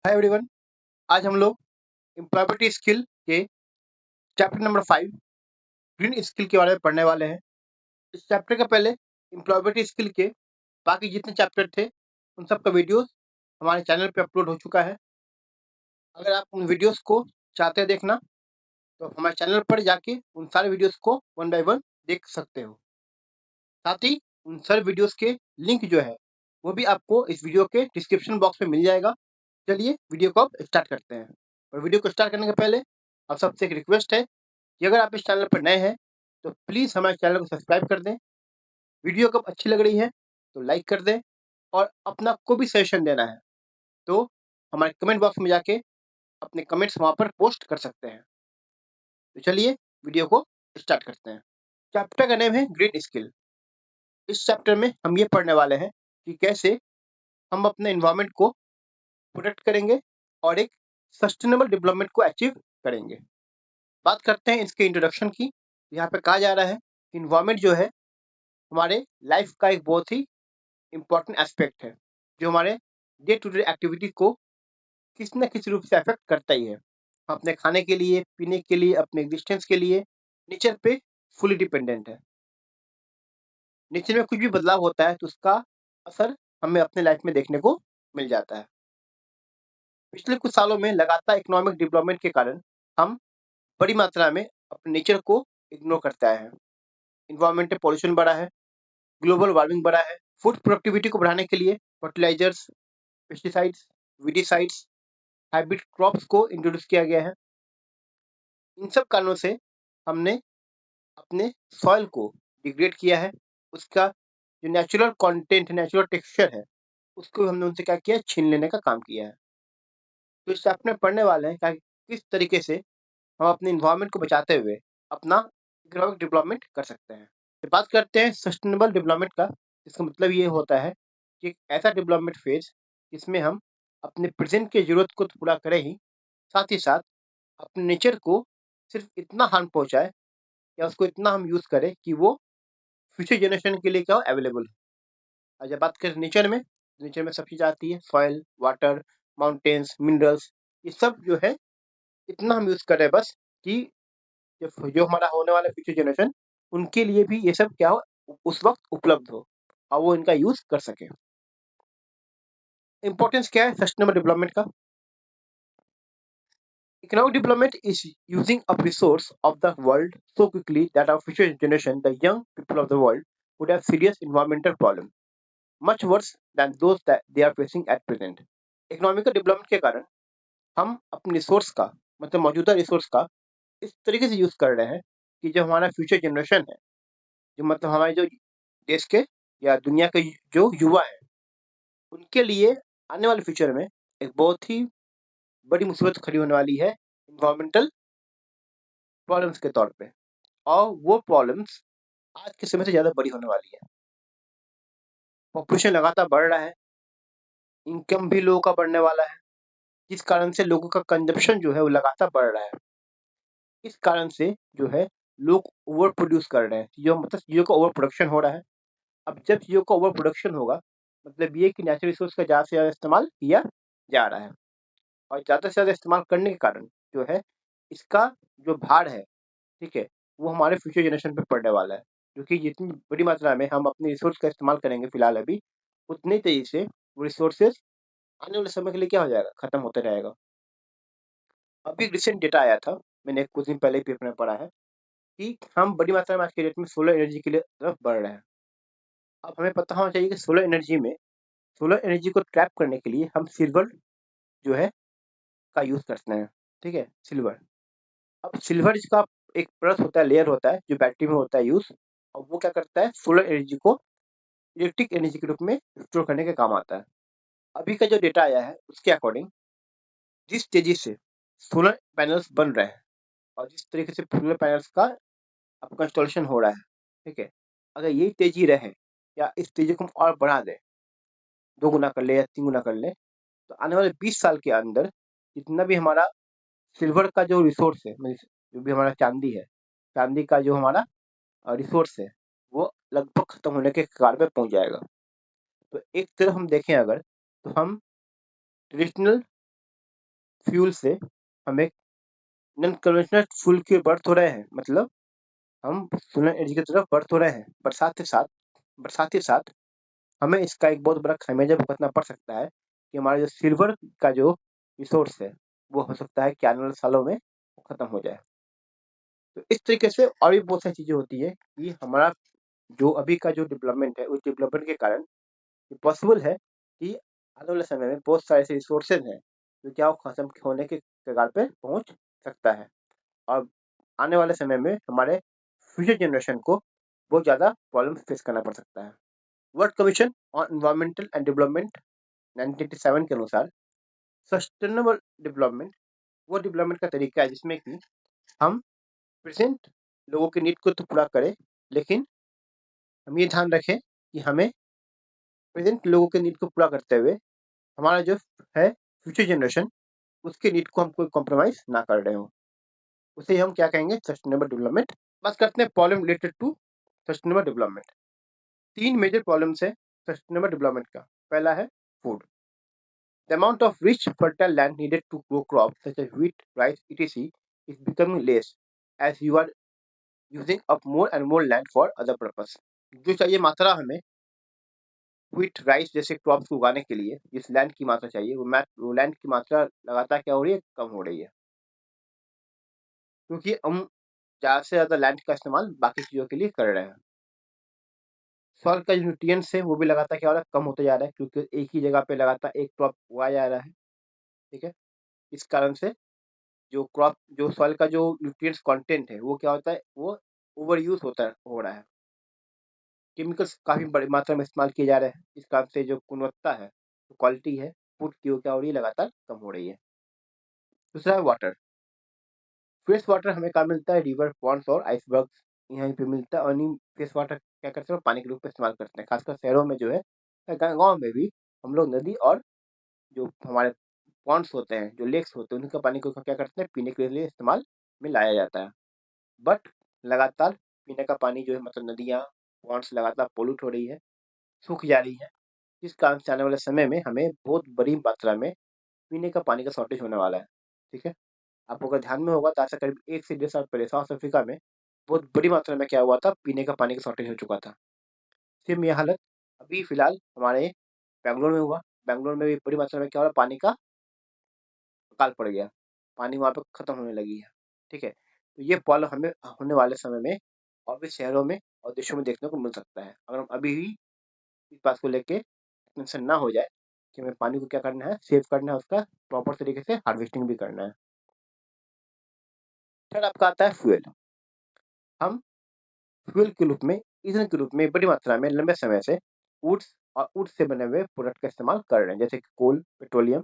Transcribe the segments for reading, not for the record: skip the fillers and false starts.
Hi everyone. आज हम लोग एम्प्लॉयबिलिटी स्किल के चैप्टर नंबर 5 ग्रीन स्किल के बारे में पढ़ने वाले हैं। इस चैप्टर के पहले एम्प्लॉयबिलिटी स्किल के बाकी जितने चैप्टर थे उन सब का वीडियोस हमारे चैनल पे अपलोड हो चुका है। अगर आप उन वीडियोस को चाहते हैं देखना तो हमारे चैनल पर जाके उन सारे वीडियोस को वन बाय वन देख सकते हो। साथ ही उन सारे वीडियोस के लिंक जो है वो भी आपको इस वीडियो के डिस्क्रिप्शन बॉक्स में मिल जाएगा। चलिए वीडियो को अब स्टार्ट करते हैं। और वीडियो को स्टार्ट करने के पहले आप सबसे एक रिक्वेस्ट है कि अगर आप इस चैनल पर नए हैं तो प्लीज़ हमारे चैनल को सब्सक्राइब कर दें। वीडियो कब अच्छी लग रही है तो लाइक कर दें और अपना कोई भी सजेशन देना है तो हमारे कमेंट बॉक्स में जाके अपने कमेंट्स वहाँ पर पोस्ट कर सकते हैं। तो चलिए वीडियो को स्टार्ट करते हैं। चैप्टर का नेम है ग्रीन स्किल। इस चैप्टर में हम ये पढ़ने वाले हैं कि कैसे हम अपने इन्वायरमेंट को प्रोटेक्ट करेंगे और एक सस्टेनेबल डेवलपमेंट को अचीव करेंगे। बात करते हैं इसके इंट्रोडक्शन की। यहाँ पे कहा जा रहा है कि इन्वायरमेंट जो है हमारे लाइफ का एक बहुत ही इम्पोर्टेंट एस्पेक्ट है जो हमारे डे टू डे एक्टिविटी को किसी न किसी रूप से अफेक्ट करता ही है। हम अपने खाने के लिए, पीने के लिए, अपने एग्जिस्टेंस के लिए नेचर पे फुली डिपेंडेंट है। नेचर में कुछ भी बदलाव होता है तो उसका असर हमें अपने लाइफ में देखने को मिल जाता है। पिछले कुछ सालों में लगातार इकोनॉमिक डेवलपमेंट के कारण हम बड़ी मात्रा में अपने नेचर को इग्नोर करते आए हैं। इन्वायरमेंटल पॉल्यूशन बढ़ा है, ग्लोबल वार्मिंग बढ़ा है। फूड प्रोडक्टिविटी को बढ़ाने के लिए fertilisers, pesticides, weedicides, hybrid crops को इंट्रोड्यूस किया गया है। इन सब कारणों से हमने अपने सॉइल को डिग्रेड किया है। उसका जो नेचुरल कंटेंट, नेचुरल टेक्सचर है, उसको हमने उनसे क्या किया, छीन लेने का काम किया है। तो इस चैप्टर में पढ़ने वाले हैं कि किस तरीके से हम अपने इन्वायरमेंट को बचाते हुए अपना इकोनॉमिक डेवलपमेंट कर सकते हैं। तो बात करते हैं सस्टेनेबल डेवलपमेंट का। इसका मतलब ये होता है कि एक ऐसा डेवलपमेंट फेज जिसमें हम अपने प्रेजेंट की जरूरत को तो पूरा करें ही, साथ ही साथ अपने नेचर को सिर्फ इतना हार्म पहुंचाए या उसको इतना हम यूज करें कि वो फ्यूचर जनरेशन के लिए क्या अवेलेबल हो। और जब बात करें नेचर में सब चीज आती है, सॉइल, वाटर, माउंटेन्स, मिनरल्स, ये सब जो है इतना हम यूज करें बस कि जो हमारा होने वाला फ्यूचर जनरेशन, उनके लिए भी ये सब क्या हो, उस वक्त उपलब्ध हो और वो इनका यूज कर सके। इंपॉर्टेंस क्या है सस्टेनेबल डेवलपमेंट का? Economic development is using up resource of the world so quickly that our future generation, the young people of the world, would have serious environmental problems, much worse than those that they are facing at present. Economical development के कारण हम अपने resource का, मतलब मौजूदा resource का इस तरीके से यूज कर रहे हैं कि जो हमारा फ्यूचर जनरेशन है, जो मतलब हमारे जो देश के या दुनिया के जो युवा है, उनके लिए आने वाले फ्यूचर में एक बहुत ही बड़ी मुसीबत खड़ी होने वाली है इन्वायरमेंटल प्रॉब्लम्स के तौर पे। और वो प्रॉब्लम्स आज के समय से ज़्यादा बड़ी होने वाली है। पॉपुलेशन लगातार बढ़ रहा है, इनकम भी लोगों का बढ़ने वाला है, जिस कारण से लोगों का कंजप्शन जो है वो लगातार बढ़ रहा है। इस कारण से जो है लोग ओवर प्रोड्यूस कर रहे हैं, जो मतलब चीज़ों का ओवर प्रोडक्शन हो रहा है। अब जब चीज़ों का ओवर प्रोडक्शन होगा, मतलब ये कि नेचुरल रिसोर्स का ज़्यादा से ज़्यादा इस्तेमाल किया जा रहा है और ज़्यादा से ज़्यादा इस्तेमाल करने के कारण जो है इसका जो भार है, ठीक है, वो हमारे फ्यूचर जनरेशन पे पड़ने वाला है। क्योंकि जितनी बड़ी मात्रा में हम अपने रिसोर्स का इस्तेमाल करेंगे फिलहाल अभी, उतनी तेजी से वो रिसोर्सेज आने वाले समय के लिए क्या हो जाएगा, खत्म होते रहेगा। अभी रिसेंट डेटा आया था, मैंने कुछ दिन पहले पेपर में पढ़ा है कि हम बड़ी मात्रा में आज के डेट में सोलर एनर्जी के लिए तरफ बढ़ रहे हैं। अब हमें पता होना चाहिए कि सोलर एनर्जी को ट्रैप करने के लिए हम सिल्वर जो है का यूज करते हैं। ठीक है, सिल्वर। अब सिल्वर इसका एक परत होता है, लेयर होता है जो बैटरी में होता है यूज, और वो क्या करता है, सोलर एनर्जी को इलेक्ट्रिक एनर्जी के रूप में स्टोर करने के काम आता है। अभी का जो डेटा आया है उसके अकॉर्डिंग जिस तेजी से सोलर पैनल्स बन रहे हैं और जिस तरीके से सोलर पैनल्स का आपका इंस्टॉलेशन हो रहा है, ठीक है, अगर यही तेजी रहे या इस तेजी को हम और बढ़ा दें, 2 गुना कर ले या 3 गुना कर ले, तो आने वाले 20 साल के अंदर जितना भी हमारा सिल्वर का जो रिसोर्स है, मतलब जो भी हमारा चांदी है, चांदी का जो हमारा रिसोर्स है, वो लगभग खत्म होने के कगार पे पहुंच जाएगा। तो एक तरफ हम देखें अगर, तो हम ट्रेडिशनल फ्यूल से हम एक नॉन कन्वेंशनल फ्यूल की बढ़ तो रहे हैं, मतलब हम सोलर एनर्जी की तरफ बढ़ तो रहे हैं, पर साथ ही साथ हमें इसका एक बहुत बड़ा खामियाजा भुगतना पड़ सकता है कि हमारा जो सिल्वर का जो रिसोर्स है वो हो सकता है कि आने वाले सालों में खत्म हो जाए। तो इस तरीके से और भी बहुत सारी चीजें होती है कि हमारा जो अभी का जो डेवलपमेंट है, उस डेवलपमेंट के कारण ये पॉसिबल है कि आने वाले समय में बहुत सारे ऐसे रिसोर्सेज हैं जो क्या वो खत्म होने के कगार पे पहुंच सकता है, और आने वाले समय में हमारे फ्यूचर जनरेशन को बहुत ज़्यादा प्रॉब्लम फेस करना पड़ सकता है। World commission on environmental and development 1987 के अनुसार सस्टेनेबल डेवलपमेंट वो डेवलपमेंट का तरीका है जिसमें कि हम प्रेजेंट लोगों की नीड को तो पूरा करें, लेकिन हम ये ध्यान रखें कि हमें प्रेजेंट लोगों के नीड को पूरा करते हुए हमारा जो है फ्यूचर जनरेशन उसके नीड को हम कोई कॉम्प्रोमाइज ना कर रहे हो, उसे हम क्या कहेंगे, सस्टेनेबल डेवलपमेंट। बात करते हैं problem related to sustainable development. 3 major problems है सस्टेनेबल डेवलपमेंट का। पहला है food. The amount of rich fertile land needed to grow crop such as wheat, rice, etc is becoming less as you are using up more and more land for other purpose। जो चाहिए मात्रा हमें wheat, rice जैसे crops को उगाने के लिए जिस लैंड की मात्रा चाहिए वो लैंड की मात्रा लगातार क्या हो रही है, कम हो रही है, क्योंकि हम ज़्यादा से ज़्यादा लैंड का इस्तेमाल बाकी चीज़ों के लिए कर रहे हैं। सॉइल का जो न्यूट्रिएंट्स है वो भी लगातार क्या हो रहा है, कम होते जा रहा है, क्योंकि एक ही जगह पे लगातार एक क्रॉप उगाया जा रहा है। ठीक है, इस कारण से जो सॉइल का जो न्यूट्रिएंट्स कंटेंट है वो क्या होता है, वो ओवर यूज हो रहा है। केमिकल्स काफ़ी बड़ी मात्रा में इस्तेमाल किए जा रहे हैं, इस कारण से जो गुणवत्ता है, जो क्वालिटी है फूड की, वो क्या हो रही है, लगातार कम हो रही है। दूसरा है वाटर। फ्रेश वाटर हमें कहाँ मिलता है, रिवर, पॉन्ड्स और आइसबर्ग्स, यहीं पे मिलता है। और नहीं, फ्रेश वाटर क्या करते हैं, पानी के रूप में इस्तेमाल करते हैं, खासकर शहरों में जो है, गाँव में भी हम लोग नदी और जो हमारे पॉन्ड्स होते हैं, जो लेक्स होते हैं, उनका पानी को क्या करते हैं, पीने के लिए इस्तेमाल में लाया जाता है। बट लगातार पीने का पानी जो है, मतलब नदियाँ, पॉन्ड्स लगातार पोल्यूट हो रही है, सूख जा रही है, जिस कारण से आने वाले समय में हमें बहुत बड़ी मात्रा में पीने का पानी का शॉर्टेज होने वाला है। ठीक है, आपको अगर ध्यान में होगा तो आज से करीब 1 से 1.5 साल पहले साउथ अफ्रीका में बहुत बड़ी मात्रा में क्या हुआ था, पीने का पानी का शॉर्टेज हो चुका था। सेम ये हालत अभी फिलहाल हमारे बैंगलोर में हुआ। बैंगलोर में भी बड़ी मात्रा में क्या हो रहा है, पानी का अकाल पड़ गया, पानी वहाँ पे खत्म होने लगी है। ठीक है, तो ये प्रॉब्लम हमें होने वाले समय में और भी शहरों में और देशों में देखने को मिल सकता है, अगर हम अभी ही इस बात को लेके टेंशन ना हो जाए कि हमें पानी को क्या करना है, सेव करना है, उसका प्रॉपर तरीके से हार्वेस्टिंग भी करना है। थर्ड आपका आता है फ्यूल। हम फ्यूल के रूप में, ईंधन के रूप में बड़ी मात्रा में लंबे समय से वुड्स और वुड से बने हुए प्रोडक्ट का इस्तेमाल कर रहे हैं, जैसे कि कोल, पेट्रोलियम।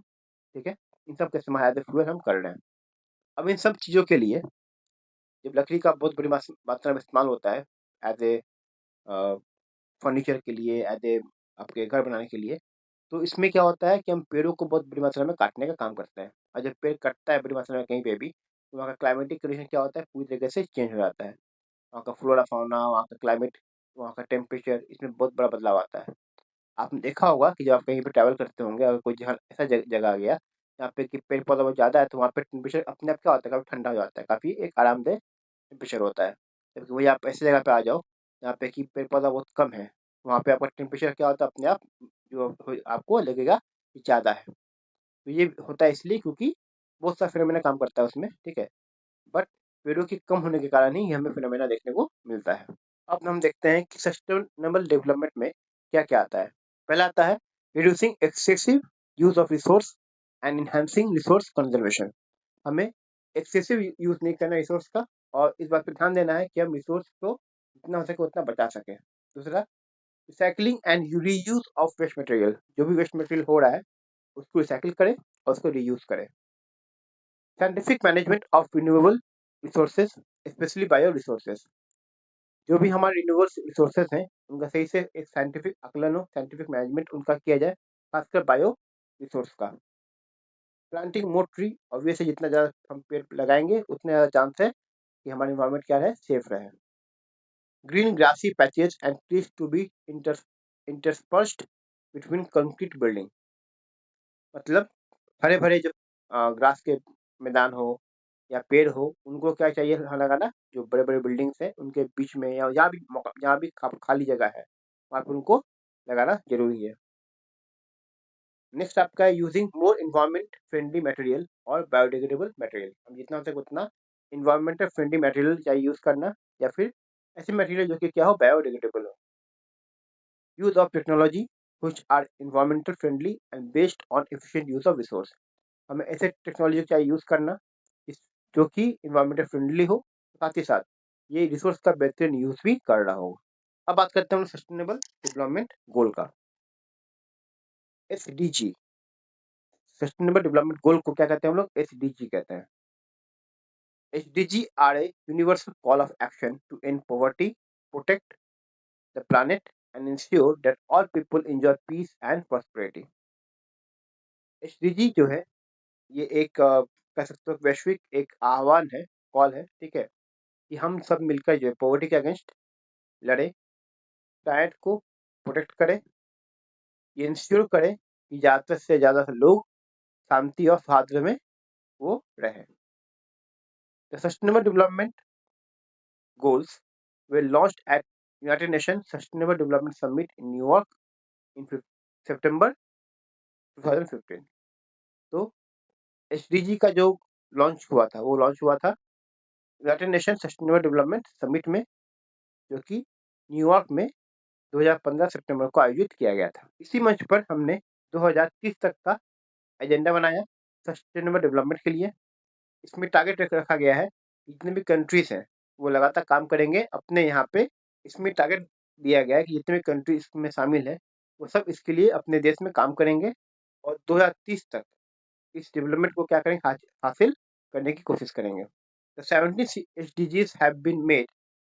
ठीक है, इन सब का इस्तेमाल एज ए फ्यूल हम कर रहे हैं। अब इन सब चीज़ों के लिए जब लकड़ी का बहुत बड़ी मात्रा में इस्तेमाल होता है एज ए फर्नीचर के लिए, एज ए आपके घर बनाने के लिए, तो इसमें क्या होता है कि हम पेड़ों को बहुत बड़ी मात्रा में काटने का काम करते हैं, और जब पेड़ कटता है बड़ी मात्रा में कहीं पे भी, तो वहाँ का क्लाइमेटिक कंडीशन क्या होता है, पूरी तरीके से चेंज हो जाता है। वहाँ का फ्लोरा फाउना, वहाँ का क्लाइमेट, वहाँ का टेम्परेचर, इसमें बहुत बड़ा बदलाव आता है। आपने देखा होगा कि जब आप कहीं पे ट्रैवल करते होंगे, अगर कोई जगह ऐसा जगह आ गया जहाँ पे कि पेड़ पौधा बहुत ज़्यादा है, तो वहाँ पे टेम्परेचर अपने आप क्या होता है, काफ़ी ठंडा हो जाता है, काफ़ी एक आरामदेह टेम्परेचर होता है। जबकि वही आप ऐसी जगह पे आ जाओ जहाँ पे कि पेड़ पौधा बहुत कम है, वहाँ पे आपका टेम्परेचर क्या होता है, अपने आप जो आपको लगेगा कि ज़्यादा है। तो ये होता है इसलिए क्योंकि बहुत सा फिनोमेना काम करता है उसमें। ठीक है, बट पेड़ों की कम होने के कारण ही हमें फिनोमेना देखने को मिलता है। अब हम देखते हैं कि सस्टेनेबल डेवलपमेंट में क्या क्या आता है। पहला आता है reducing excessive use of resource and enhancing resource conservation. हमें एक्सेसिव यूज नहीं करना रिसोर्स का, और इस बात पर ध्यान देना है कि हम रिसोर्स को जितना हो सके उतना बचा सकें। दूसरा, recycling and reuse of waste material. जो भी वेस्ट मटेरियल हो रहा है उसको रिसाइकिल करें और उसको रीयूज करें। Scientific management of renewable resources, specially bio resources. जो भी हमारे रिन्यूएबल रिसोर्सेज हैं उनका सही से एक साइंटिफिक आकलन हो, साइंटिफिक मैनेजमेंट उनका किया जाए, खासकर बायो रिसोर्स का। प्लांटिंग मोर ट्री, ऑब्वियसली जितना ज़्यादा हम पेड़ लगाएंगे उतने ज़्यादा चांस है कि हमारा इन्वायरमेंट क्या रहे, सेफ रहे। Green grassy patches and trees to be interspersed between concrete building. मतलब हरे भरे जो ग्रास के मैदान हो या पेड़ हो, उनको क्या चाहिए लगाना, जो बड़े बड़े बिल्डिंग्स हैं उनके बीच में या जहाँ भी खाली जगह है वहाँ पर उनको लगाना जरूरी है। नेक्स्ट आपका है using more environment friendly material और बायोडिग्रेडेबल मटेरियल। हम जितना हो सके उतना इन्वायरमेंटल फ्रेंडली मटेरियल चाहिए यूज़ करना, या फिर ऐसे मटेरियल जो कि क्या हो, बायोडिग्रेडेबल हो। Use of technology which are environmental friendly and based on efficient use of resource। हमें ऐसे टेक्नोलॉजी चाहिए यूज़ करना जो कि इन्वायरमेंटल फ्रेंडली हो, साथ ही साथ ये रिसोर्स का बेहतरीन यूज़ भी कर रहा हो। अब बात करते हैं हम सस्टेनेबल डेवलपमेंट गोल का, SDG। सस्टेनेबल डेवलपमेंट गोल को क्या कहते हैं हम लोग, SDG कहते हैं। SDG are a universal call of action to end poverty, protect the planet and ensure that all people enjoy peace and prosperity। SDG जो है ये एक कह सकते हो वैश्विक एक आह्वान है, कॉल है, ठीक है, कि हम सब मिलकर जो है पॉवर्टी के अगेंस्ट लड़े, प्लैनेट को प्रोटेक्ट करें, ये इंश्योर करें कि ज़्यादा से ज़्यादा लोग शांति और सौहार्द में वो रहें। The sustainable development goals were launched at United Nations Sustainable Development Summit in New York in September 2015। तो SDG का जो लॉन्च हुआ था वो लॉन्च हुआ था United nation sustainable development summit में, जो कि न्यूयॉर्क में 2015 सितंबर को आयोजित किया गया था। इसी मंच पर हमने 2030 तक का एजेंडा बनाया सस्टेनेबल डेवलपमेंट के लिए। इसमें टारगेट रखा गया है जितने भी कंट्रीज हैं वो लगातार काम करेंगे अपने यहाँ पे। इसमें टारगेट दिया गया है कि जितने भी कंट्री इसमें शामिल है वो सब इसके लिए अपने देश में काम करेंगे और 2030 तक इस डेवलपमेंट को क्या करेंगे, हासिल करने की कोशिश करेंगे। The 17 SDGs have been made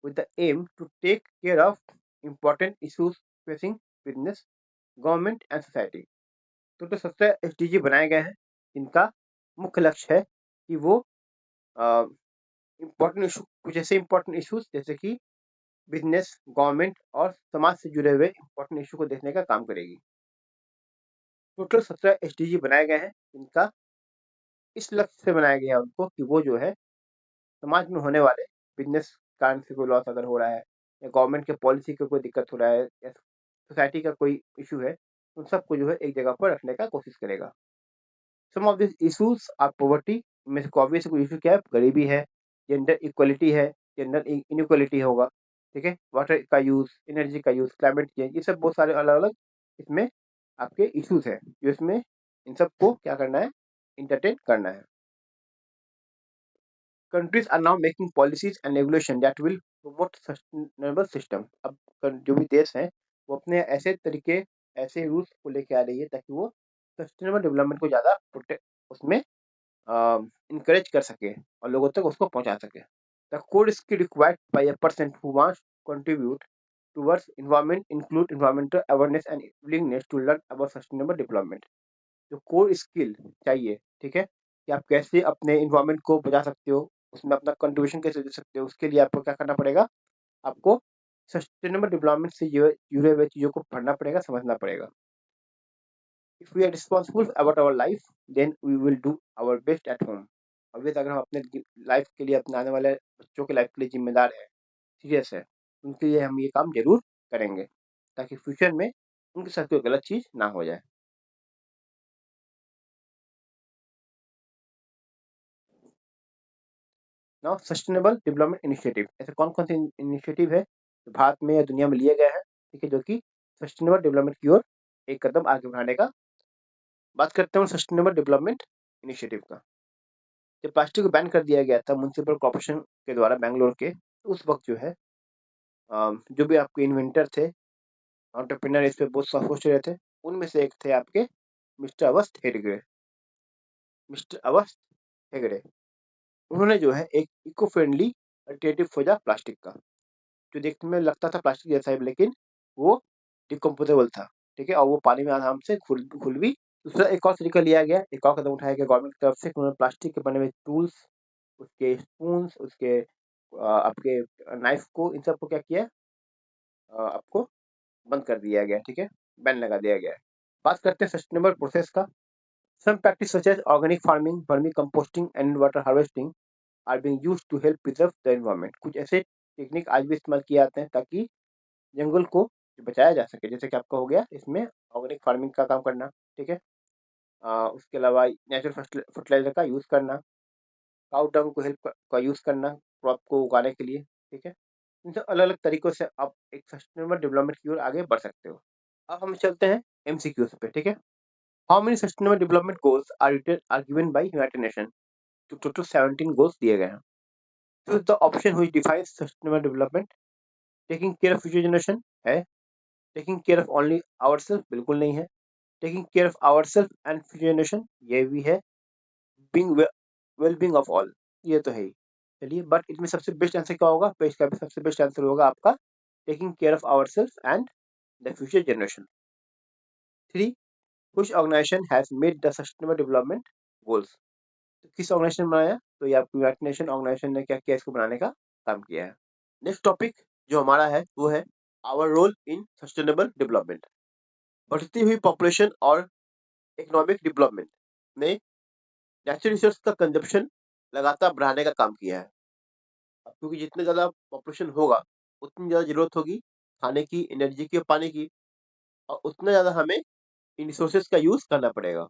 with the aim to take care of important issues facing business, government and society। तो 17 SDG बनाए गए हैं जिनका मुख्य लक्ष्य है कि वो इम्पोर्टेंट इशू, कुछ ऐसे इम्पोर्टेंट इश्यूज जैसे कि बिजनेस, गवर्नमेंट और समाज से जुड़े हुए इम्पोर्टेंट इशू को देखने का काम करेगी। टोटल 17 SDG बनाए गए हैं जिनका इस लक्ष्य से बनाया गया है उनको कि वो जो है समाज में होने वाले बिजनेस कारण से कोई लॉस अगर हो रहा है या गवर्नमेंट के पॉलिसी का कोई दिक्कत हो रहा है या सोसाइटी का कोई इशू है, उन सबको जो है एक जगह पर रखने का कोशिश करेगा। Some of this issues are poverty, में से ऑब्वियस कोई इशू क्या है, गरीबी है, जेंडर इक्वलिटी है, जेंडर इनइक्वलिटी होगा, ठीक है, वाटर का यूज, एनर्जी का यूज, क्लाइमेट चेंज, ये सब बहुत सारे अलग अलग इसमें आपके इशूज हैं जो इसमें इन सबको क्या करना है, इंटरटेन करना है। Countries are now making policies and regulation that will promote sustainable system। अब जो भी देश हैं वो अपने ऐसे तरीके, ऐसे रूल्स को लेके आ रही है ताकि वो सस्टेनेबल डेवलपमेंट को ज़्यादा प्रोटेक्ट उसमें इनकरेज कर सके और लोगों तक उसको पहुंचा सके। The core skill required by a person who wants contribute towards environment include environmental awareness and willingness to learn about sustainable development. जो कोर स्किल चाहिए, ठीक है, कि आप कैसे अपने इन्वायरमेंट को बचा सकते हो, उसमें अपना कंट्रीब्यूशन कैसे दे सकते हो, उसके लिए आपको क्या करना पड़ेगा, आपको सस्टेनेबल डेवलपमेंट से जुड़े हुए चीज़ों को पढ़ना पड़ेगा, समझना पड़ेगा। If we are responsible about our life then we will do our best at home. Obvious अगर हम अपने लाइफ के लिए, अपने आने वाले बच्चों के लाइफ के लिए जिम्मेदार है, सीरियस है, उनके लिए हम ये काम जरूर करेंगे ताकि फ्यूचर में उनके साथ कोई गलत चीज़ ना हो जाए। नाउ सस्टेनेबल डेवलपमेंट इनिशिएटिव, ऐसे कौन कौन से इनिशिएटिव है जो भारत में या दुनिया में लिए गए हैं, ठीक है, जो कि सस्टेनेबल डेवलपमेंट की ओर एक कदम आगे बढ़ाने का। बात करते हैं सस्टेनेबल डेवलपमेंट इनिशिएटिव का। जब प्लास्टिक को बैन कर दिया गया था म्युनिसिपल कॉर्पोरेशन के द्वारा बेंगलोर के, तो उस वक्त जो है जो भी आपके इन्वेंटर थे, एंटरप्रेन्योर इस पे बहुत सोच रहे थे, उनमें से एक थे आपके मिस्टर अवस्थ हेगड़े। मिस्टर अवस्थ हेगड़े उन्होंने जो है एक इको फ्रेंडली अल्टरनेटिव खोजा प्लास्टिक का, जो देखने में लगता था प्लास्टिक जैसा ही, लेकिन वो डिकम्पोजेबल था, ठीक है, और वो पानी में आराम से घुल भी। दूसरा एक और तरीका लिया गया, एक और कदम उठाया गया गवर्नमेंट की तरफ से, उन्होंने प्लास्टिक के बने हुए टूल्स, उसके स्पून, उसके आपके नाइफ को, इन सबको क्या किया, आपको बंद कर दिया गया, ठीक है, बैन लगा दिया गया है। बात करते हैं सस्टेनेबल प्रोसेस का। Some practices such as organic farming, vermicomposting and water harvesting are being used to help preserve the environment. कुछ ऐसे टेक्निक आज भी इस्तेमाल किए जाते हैं ताकि जंगल को बचाया जा सके, जैसे कि आपका हो गया इसमें ऑर्गेनिक फार्मिंग का काम करना, ठीक है। उसके अलावा नेचुरल फर्टिलाइजर का यूज़ करना, काउ डंग को हेल्प का यूज़ करना क्रॉप को उगाने के लिए, ठीक है। इन सब अलग अलग तरीकों से आप एक सस्टेनेबल डेवलपमेंट की ओर आगे बढ़ सकते हो। अब हम चलते हैं एमसीक्यूज पे, ठीक है। How many sustainable development goals are given by United Nation? तो टोटल 17 गोल्स दिए गए हैं। Choose the option which defines sustainable development. Taking care of future generation है। Taking care of only ourself बिल्कुल नहीं है। Taking care of ourselves and future generation ये भी है। बीइंग वेल-बीइंग ऑफ ऑल ये तो है ही। चलिए, बट इसमें सबसे बेस्ट आंसर क्या होगा? तो इसका भी सबसे बेस्ट आंसर होगा आपका taking care of ourselves and the future generation. 3. Which organisation has made the sustainable development goals? तो किस ऑर्गेनाइजेशन ने बनाया? तो ये आपकी यूनाइटेड नेशन ऑर्गेनाइजेशन ने क्या किया, इसको बनाने का काम किया है। नेक्स्ट टॉपिक जो हमारा है वो है our role in sustainable development. बढ़ती हुई पॉपुलेशन और इकोनॉमिक डेवलपमेंट ने नेचुरल रिसोर्स का कंजप्शन लगातार बढ़ाने का काम किया है। अब क्योंकि जितने ज़्यादा पॉपुलेशन होगा उतनी ज़्यादा ज़रूरत होगी खाने की, एनर्जी की और पानी की, और उतना ज़्यादा हमें इन रिसोर्सेज का यूज़ करना पड़ेगा।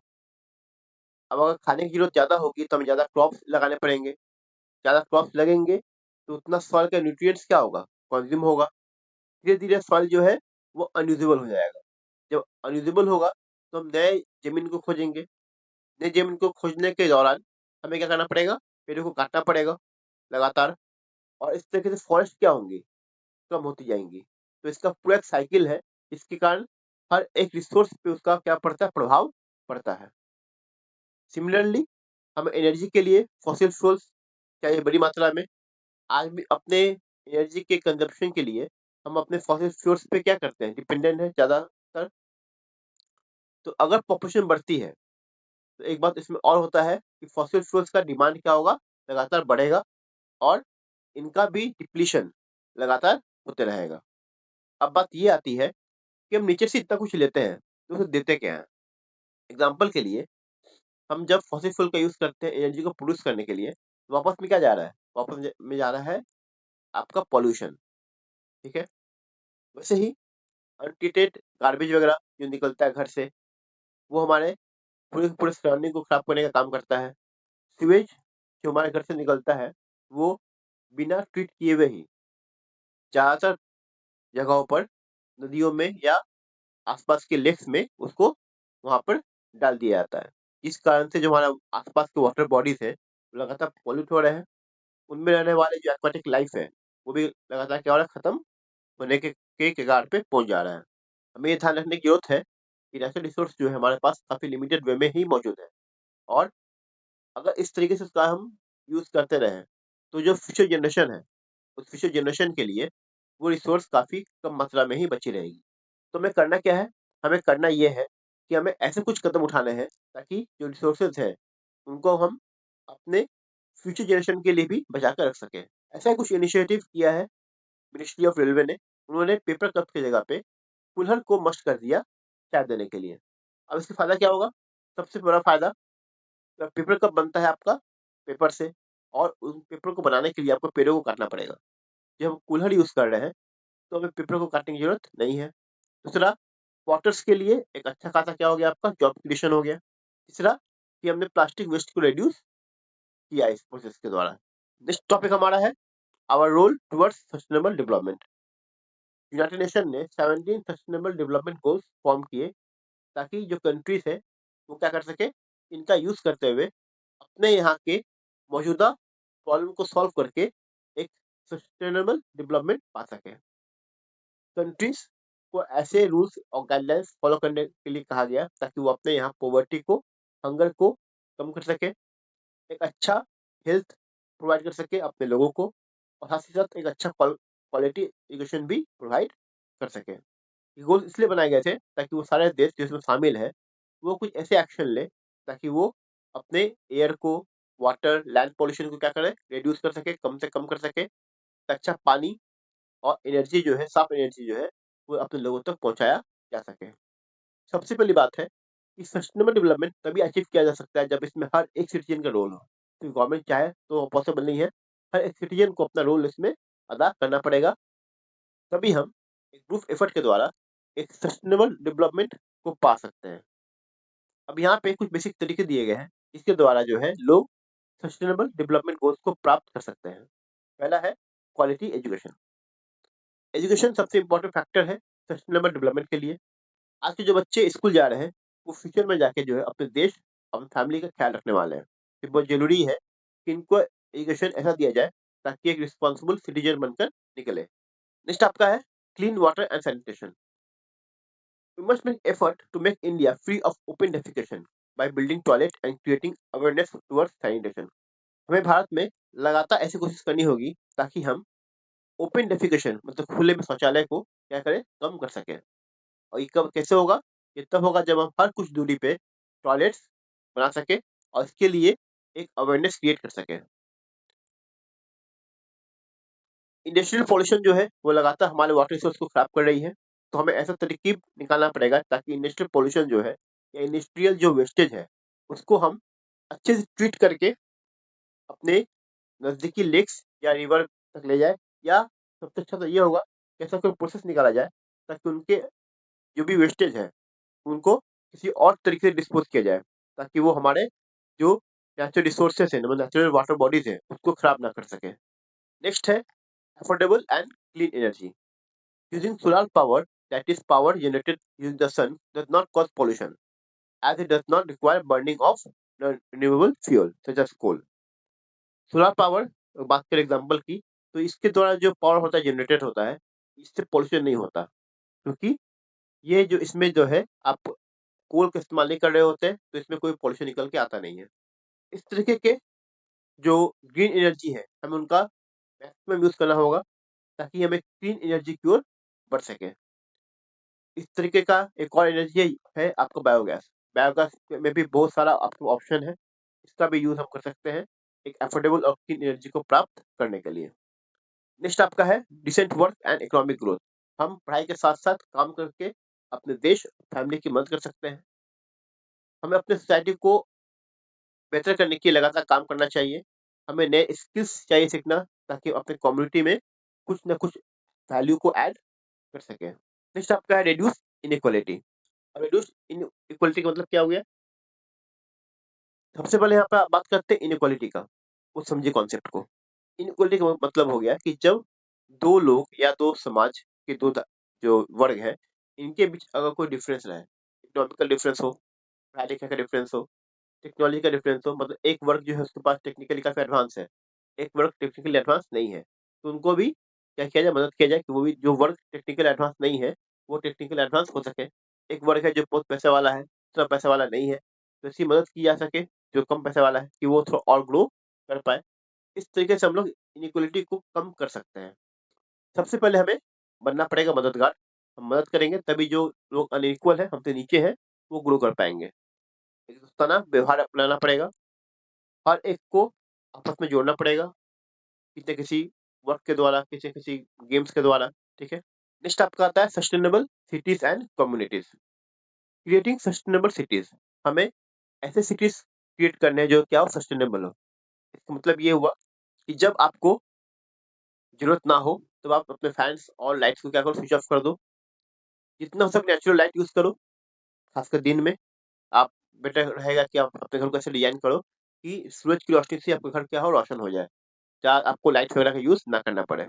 अब अगर खाने की ज़रूरत ज़्यादा होगी तो हमें ज़्यादा क्रॉप्स लगाने पड़ेंगे। ज़्यादा क्रॉप्स लगेंगे तो उतना सॉइल का न्यूट्रिएंट्स क्या होगा? कंज्यूम होगा। धीरे-धीरे सॉइल जो है वो अनयूजेबल हो जाएगा। जब अनयूजेबल होगा तो हम नए ज़मीन को खोजेंगे। नई ज़मीन को खोजने के दौरान हमें क्या करना पड़ेगा? पेड़ों को काटना पड़ेगा लगातार, और इस तरीके से फॉरेस्ट क्या होंगी? कम होती जाएंगी। तो इसका पूरा एक साइकिल है, इसके कारण हर एक रिसोर्स पे उसका क्या पड़ता है? प्रभाव पड़ता है। सिमिलरली हमें एनर्जी के लिए फॉसिल फ्यूल्स चाहिए बड़ी मात्रा में। आज भी अपने एनर्जी के कंजप्शन के लिए हम अपने फॉसिल फ्यूल्स पे क्या करते हैं? डिपेंडेंट है ज़्यादातर। तो अगर पॉपुलेशन बढ़ती है तो एक बात इसमें और होता है कि फॉसिल फ्यूल्स का डिमांड क्या होगा? लगातार बढ़ेगा, और इनका भी डिप्लीशन लगातार होते रहेगा। अब बात ये आती है कि हम नेचर से इतना कुछ लेते हैं तो उसे देते क्या हैं? एग्जाम्पल के लिए हम जब फॉसिल फ्यूल का यूज करते हैं एनर्जी को प्रोड्यूस करने के लिए, तो वापस में क्या जा रहा है? वापस में जा रहा है आपका पॉल्यूशन, ठीक है। वैसे ही अनट्रीटेड गार्बेज वगैरह जो निकलता है घर से, वो हमारे पूरे पूरे सराउंडिंग को खराब करने का काम करता है। सीवेज जो हमारे घर से निकलता है वो बिना ट्रीट किए हुए ही ज्यादातर जगहों पर नदियों में या आसपास के लेक्स में उसको वहां पर डाल दिया जाता है। इस कारण से जो हमारा आसपास के वाटर बॉडीज है वो लगातार पॉल्यूट हो रहे हैं। उनमें रहने वाले जो एक्वाटिक लाइफ है वो भी लगातार क्या हो रहा है? खत्म होने के कगार पे पहुंच जा रहा है। हमें ये ध्यान रखने की जरूरत है कि नेचुरल रिसोर्स जो है हमारे पास काफी लिमिटेड वे में ही मौजूद है, और अगर इस तरीके से उसका हम यूज करते रहे तो जो फ्यूचर जनरेशन है उस फ्यूचर जनरेशन के लिए वो रिसोर्स काफी कम मात्रा में ही बची रहेगी। तो हमें करना क्या है? हमें करना ये है कि हमें ऐसे कुछ कदम उठाने हैं ताकि जो रिसोर्सेज है उनको हम अपने फ्यूचर जनरेशन के लिए भी बचा कर रख सकें। ऐसा कुछ इनिशिएटिव किया है मिनिस्ट्री ऑफ रेलवे ने। उन्होंने पेपर कप की जगह पे कुल्हड़ को मस्ट कर दिया चाय देने के लिए। अब इसका फायदा क्या होगा? सबसे बड़ा फायदा, पेपर कप बनता है आपका पेपर से, और उन पेपर को बनाने के लिए आपको पेड़ों को काटना पड़ेगा। जब हम कुल्हड़ यूज कर रहे हैं तो हमें पेपर को काटने की जरूरत नहीं है। दूसरा, वाटर्स के लिए एक अच्छा खासा क्या हो गया? आपका जॉब क्रिएशन हो गया। तीसरा, कि हमने प्लास्टिक वेस्ट को रिड्यूस किया इस प्रोसेस के द्वारा। नेक्स्ट टॉपिक हमारा है our role towards sustainable development. United Nation ने 17 सस्टेनेबल डेवलपमेंट गोल्स फॉर्म किए ताकि जो कंट्रीज है वो क्या कर सके? इनका यूज करते हुए अपने यहाँ के मौजूदा प्रॉब्लम को सॉल्व करके एक सस्टेनेबल डेवलपमेंट पा सके। कंट्रीज को ऐसे रूल्स और गाइडलाइंस फॉलो करने के लिए कहा गया ताकि वो अपने यहाँ पॉवर्टी को, हंगर को कम कर सके, एक अच्छा हेल्थ प्रोवाइड कर सके अपने लोगों को, और साथ ही साथ एक अच्छा क्वालिटी एजुकेशन भी प्रोवाइड कर सके। ये गोल इसलिए बनाए गए थे ताकि वो सारे देश जो इसमें शामिल है वो कुछ ऐसे एक्शन ले ताकि वो अपने एयर को, वाटर, लैंड पॉल्यूशन को क्या करे? रिड्यूस कर सके, कम से कम कर सके। अच्छा पानी और एनर्जी जो है, साफ एनर्जी जो है वो अपने लोगों तक पहुंचाया जा सके। सबसे पहली बात है कि सस्टेनेबल डेवलपमेंट तभी अचीव किया जा सकता है जब इसमें हर एक सिटीजन का रोल हो। तो गवर्नमेंट चाहे तो पॉसिबल नहीं है, हर एक सिटीजन को अपना रोल इसमें अदा करना पड़ेगा, तभी हम एक ग्रुप एफर्ट के द्वारा एक सस्टेनेबल डेवलपमेंट को पा सकते हैं। अब यहाँ पे कुछ बेसिक तरीके दिए गए हैं इसके द्वारा जो है लोग सस्टेनेबल डेवलपमेंट गोल्स को प्राप्त कर सकते हैं। पहला है क्वालिटी एजुकेशन। एजुकेशन सबसे इंपॉर्टेंट फैक्टर है सस्टेनेबल डेवलपमेंट के लिए। आज के जो बच्चे स्कूल जा रहे हैं वो फ्यूचर में जाके जो है अपने देश, अपनी फैमिली का ख्याल रखने वाले हैं। तो बहुत जरूरी है कि इनको एजुकेशन ऐसा दिया जाए ताकि एक रिस्पॉन्सिबल सिटीजन बनकर निकले। नेक्स्ट आपका है clean water and sanitation. We must make effort to make India free of open defecation by building toilet and creating awareness towards sanitation. हमें भारत में लगातार ऐसी कोशिश करनी होगी ताकि हम ओपन डेफिकेशन मतलब खुले में शौचालय को क्या करें, कम कर सकें। और ये कब कैसे होगा? ये तब होगा जब हम हर कुछ दूरी पे टॉयलेट्स बना सके और इसके लिए एक अवेयरनेस क्रिएट कर सके। इंडस्ट्रियल पॉल्यूशन जो है वो लगातार हमारे वाटर रिसोर्स को खराब कर रही है, तो हमें ऐसा तरकीब निकालना पड़ेगा ताकि इंडस्ट्रियल पॉल्यूशन जो है या इंडस्ट्रियल जो वेस्टेज है उसको हम अच्छे से ट्रीट करके अपने नजदीकी लेक्स या रिवर तक ले जाए, या सबसे अच्छा तो ये होगा कि ऐसा कोई प्रोसेस निकाला जाए ताकि उनके जो भी वेस्टेज है उनको किसी और तरीके से डिस्पोज किया जाए ताकि वो हमारे जो नेचुरल रिसोर्सेस है, नेचुरल वाटर बॉडीज है, उसको खराब ना कर सके। नेक्स्ट है affordable and clean energy. Using solar power, that is power generated using the sun, does not cause pollution as it does not require burning of renewable fuel such as coal. Solar power बात करें example की, तो इसके द्वारा जो power होता है generated होता है, इससे पोल्यूशन नहीं होता क्योंकि ये जो इसमें जो है आप कोल का इस्तेमाल नहीं कर रहे होते तो इसमें कोई पोल्यूशन निकल के आता नहीं है। इस तरीके के जो ग्रीन एनर्जी है हमें उनका मैक्सिमम यूज करना होगा ताकि हमें क्लीन एनर्जी की ओर बढ़ सके। इस तरीके का एक और एनर्जी है आपका बायोगैस। बायोगैस में भी बहुत सारा आपको ऑप्शन है, इसका भी यूज हम कर सकते हैं एक अफोर्डेबल और क्लीन एनर्जी को प्राप्त करने के लिए। नेक्स्ट आपका है decent work and economic growth. हम पढ़ाई के साथ साथ काम करके अपने देश, फैमिली की मदद कर सकते हैं। हमें अपने सोसाइटी को बेहतर करने के लिए लगातार काम करना चाहिए। हमें नए स्किल्स चाहिए सीखना ताकि अपने कम्युनिटी में कुछ ना कुछ वैल्यू को ऐड कर सके। नेक्स्ट आपका है रिड्यूस इनइक्वालिटी। अब रिड्यूस इनइक्वालिटी का मतलब क्या हो गया? सबसे पहले यहाँ पे बात करते हैं इनइक्वालिटी का, वो समझिए कॉन्सेप्ट को। इनइक्वालिटी का मतलब हो गया कि जब दो लोग या दो समाज के जो वर्ग है इनके बीच अगर कोई डिफरेंस रहे, इकोनॉमिकल डिफरेंस हो, पढ़ाई लिखाई का डिफरेंस हो, टेक्नोलॉजी का डिफरेंस हो, मतलब एक वर्ग जो है उसके पास टेक्निकली काफी एडवांस है, एक वर्ग टेक्निकली एडवांस नहीं है, तो उनको भी क्या किया जाए, मदद किया जाए कि वो भी जो वर्ग टेक्निकल एडवांस नहीं है वो टेक्निकल एडवांस हो सके। एक वर्ग है जो बहुत पैसे वाला है, दूसरा पैसे वाला नहीं है, तो इसकी मदद की जा सके जो कम पैसे वाला है कि वो थोड़ा और ग्रो कर पाए। इस तरीके से हम लोग इनइक्वालिटी को कम कर सकते हैं। सबसे पहले हमें बनना पड़ेगा मददगार। हम मदद करेंगे तभी जो लोग अनइक्वल है, हमसे नीचे है, वो ग्रो कर पाएंगे। एक दोस्ताना व्यवहार अपनाना पड़ेगा, हर एक को आपस में जोड़ना पड़ेगा, किसी न किसी वर्क के द्वारा, किसी किसी गेम्स के द्वारा। ठीक है। नेक्स्ट आपका आता है sustainable cities and communities. Creating sustainable cities, हमें ऐसे सिटीज क्रिएट करने हैं जो क्या हो, सस्टेनेबल हो। इसका मतलब ये हुआ कि जब आपको जरूरत ना हो तब आप अपने फैंस और लाइट्स को क्या करो, स्विच ऑफ कर दो। जितना हो सके नेचुरल लाइट यूज करो, खासकर दिन में। आप बेटर रहेगा कि आप अपने घर को ऐसे डिजाइन करो कि सूरज की रोशनी से आपका घर क्या हो, रोशन हो जाए, जहाँ आपको लाइट वगैरह का यूज ना करना पड़े।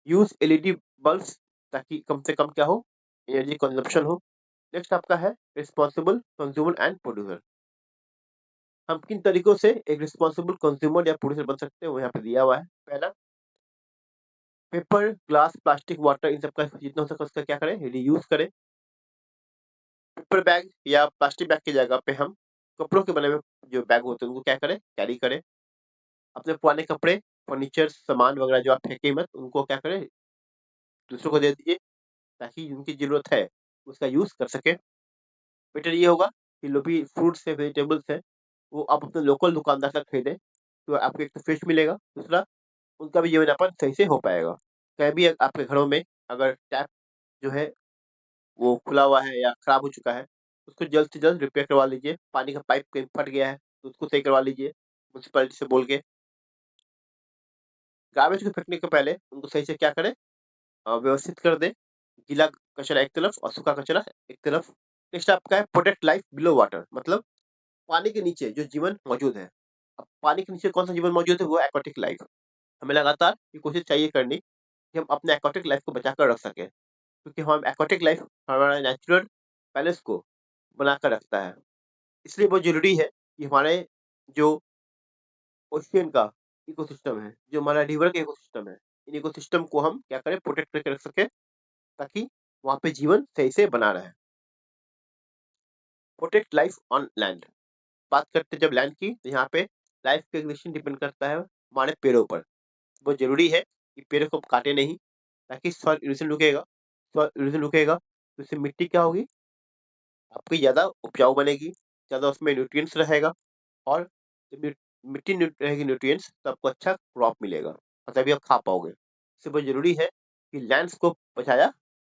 यूज एलईडी बल्ब ताकि कम से कम क्या हो, एनर्जी कंजप्शन हो। नेक्स्ट आपका है रिस्पॉन्सिबल कंज्यूमर एंड प्रोड्यूसर। हम किन तरीकों से एक रिस्पॉन्सिबल कंज्यूमर या प्रोड्यूसर बन सकते हैं वो यहाँ पे दिया हुआ है। पहला, पेपर, ग्लास, प्लास्टिक, वाटर, इन सबका जितना हो सके उसका क्या करें, रीयूज करें। पेपर बैग या प्लास्टिक बैग की जगह पे हम कपड़ों के बने हुए जो बैग होते हैं उनको क्या करें, कैरी करें। अपने पुराने कपड़े, फर्नीचर, सामान वगैरह जो आप फेंके मत, उनको क्या करें, दूसरों को दे दीजिए ताकि उनकी जरूरत है उसका यूज कर सके। बेटर ये होगा कि जो भी फ्रूट्स है, वेजिटेबल्स है, वो आप अपने लोकल दुकानदार से खरीदें, तो आपको एक तो फ्रेश मिलेगा, दूसरा उनका भी जीवन यापन सही से हो पाएगा। कहीं भी आपके घरों में अगर टैप जो है वो खुला हुआ है या खराब हो चुका है, उसको जल्द से जल्द रिपेयर करवा लीजिए। पानी का पाइप कहीं फट गया है तो उसको सही करवा लीजिए म्यूनसिपैलिटी से बोल के। गार्बेज को फेंकने के पहले उनको सही से क्या करें, व्यवस्थित कर दें। गीला कचरा एक तरफ और सूखा कचरा एक तरफ। नेक्स्ट आपका है प्रोटेक्ट लाइफ बिलो वाटर, मतलब पानी के नीचे जो जीवन मौजूद है। अब पानी के नीचे कौन सा जीवन मौजूद है, वो एक्वाटिक लाइफ। हमें लगातार ये कोशिश चाहिए करनी कि हम अपने एक्वाटिक लाइफ को बचा कर रख सकें, क्योंकि हम एक्वाटिक लाइफ हमारे नेचुरल बैलेंस को बनाकर रखता है। इसलिए बहुत जरूरी है कि हमारे जो ओशियन का इकोसिस्टम है, जो हमारा रिवर का इकोसिस्टम है, इन इकोसिस्टम को हम क्या करें, प्रोटेक्ट करके रख सके, ताकि वहां पे जीवन सही से बना रहे। प्रोटेक्ट लाइफ ऑन लैंड, बात करते हैं जब लैंड की, तो यहाँ पे लाइफ का एग्जिस्टेंस डिपेंड करता है हमारे पेड़ों पर। बहुत जरूरी है कि पेड़ों को काटे नहीं, ताकि सॉइल इरोजन रुकेगा। सॉइल इरोजन रुकेगा तो इससे मिट्टी क्या होगी, आपकी ज्यादा उपजाऊ बनेगी, ज्यादा उसमें न्यूट्रिएंट्स रहेगा। और जब मिट्टी रहेगी न्यूट्रिएंट्स, तो आपको अच्छा क्रॉप मिलेगा और तभी आप खा पाओगे। इससे बहुत जरूरी है कि लैंड्स को बचाया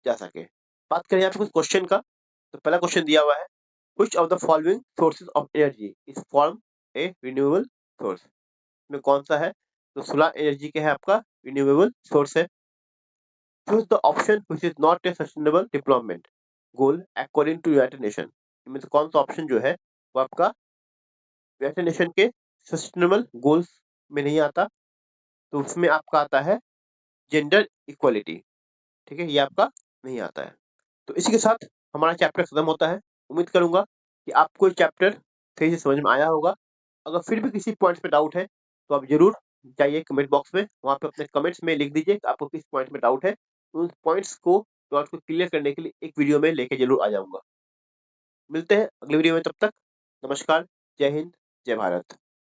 जा सके। बात करें यहाँ पे कुछ क्वेश्चन का, तो पहला क्वेश्चन दिया हुआ है, which of the following sources of energy is form a renewable source, में कौन सा है, तो सोलर एनर्जी क्या है आपका रिन्यूएबल सोर्स है। choose the option which is not a sustainable development goal according to United nation, इनमें से कौन सा ऑप्शन जो है वो आपका यूनाइटेड नेशन के सस्टेनेबल गोल्स में नहीं आता, तो उसमें आपका आता है जेंडर इक्वालिटी। ठीक है, ये आपका नहीं आता है। तो इसी के साथ हमारा चैप्टर खत्म होता है। उम्मीद करूंगा कि आपको ये चैप्टर सही से समझ में आया होगा। अगर फिर भी किसी पॉइंट्स पे डाउट है तो आप जरूर जाइए कमेंट बॉक्स में, वहां पे अपने कमेंट्स में लिख दीजिए कि आपको किस पॉइंट में डाउट है। उन पॉइंट्स को डाउट को क्लियर करने के लिए एक वीडियो में लेके जरूर आ जाऊंगा। मिलते हैं अगले वीडियो में, तब तक नमस्कार, जय हिंद, जय भारत।